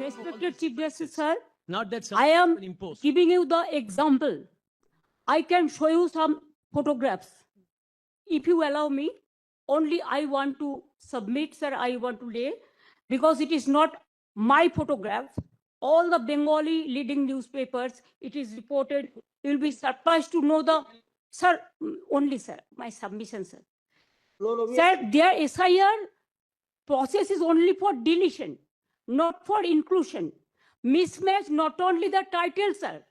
Respected Chief Justice, sir, Not that I am someone imposed. giving you the example. I can show you some photographs. If you allow me, only I want to submit, sir, I want to lay, because it is not my photograph. All the Bengali leading newspapers, it is reported. You will be surprised to know the, sir, only, sir, my submission, sir. Sir, their SIR process is only for deletion, not for inclusion. Mismatch, not only the title, sir.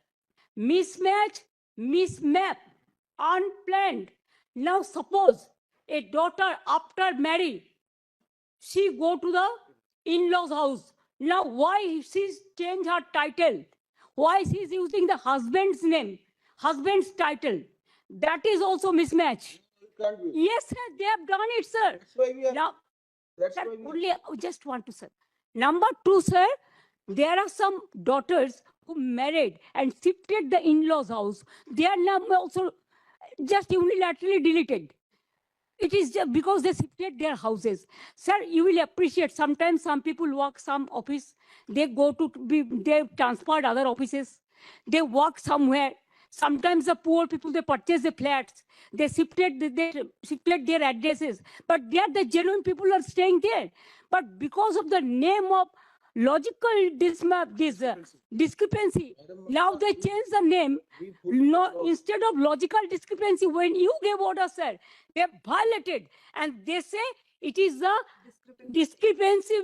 Mismatch, mismap, unplanned. Now suppose a daughter after marriage, she go to the in-laws house. Now why she's changed her title? Why she's using the husband's name, husband's title? That is also mismatch. Can't be. Yes, sir, they have done it, sir. That's why we are. Now, That's sir, why we are. only just want to, sir. Number two, sir, there are some daughters who married and shifted the in-laws house. Their number also just unilaterally deleted. It is just because they shifted their houses. Sir, you will appreciate sometimes some people work some office, they go to be, they transferred other offices, they work somewhere. Sometimes the poor people, they purchase the flats, they shifted their addresses, but they are the genuine people are staying there. But because of the name of logical discrepancy, now they change the name. We put No, instead of logical discrepancy, when you gave order, sir, they have violated, and they say it is the discrepancy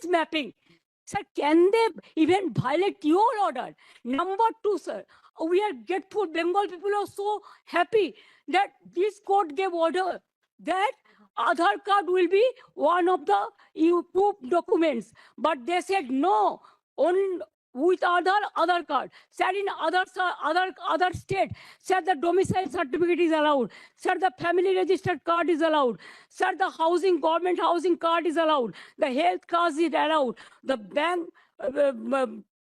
mapping. Sir, can they even violate your order? Number two, sir, we are grateful. Bengal people are so happy that this court gave order that Aadhaar card will be one of the proof documents. But they said no, on with Aadhaar card. Sir, in other state, sir, the domicile certificate is allowed. Sir, the family registered card is allowed. Sir, the government housing card is allowed. The health card is allowed. The bank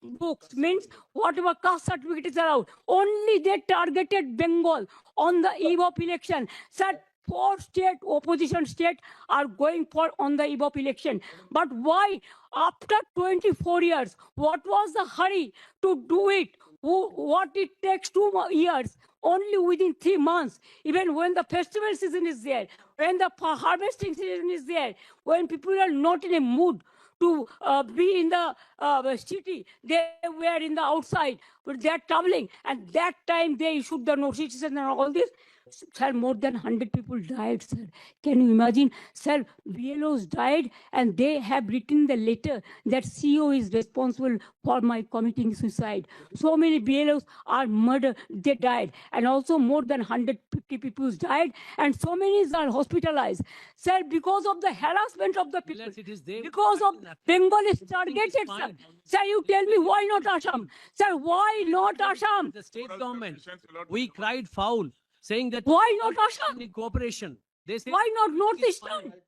books means whatever caste certificate is allowed. Only they targeted Bengal on the eve of election. Sir, 4 state opposition state are going for on the eve of election. But why after 24 years, what was the hurry to do it? What it takes 2 years, only within 3 months, even when the festival season is there, when the harvesting season is there, when people are not in a mood to be in the city, they were in the outside, but they are traveling, and that time they issued the notices and all this. Sir, more than 100 people died, sir. Can you imagine? Sir, BLOs died, and they have written the letter that CEO is responsible for my committing suicide. So many BLOs are murdered, they died. And also more than 150 people died, and so many are hospitalized. Sir, because of the harassment of the people, Unless it is there, because of Bengal is targeted, sir. fine. Sir, you tell me why not Assam? Sir, why not Assam? The state government, we cried foul, saying that Why not Assam? in cooperation. They say Why not it's fine. Northeastern?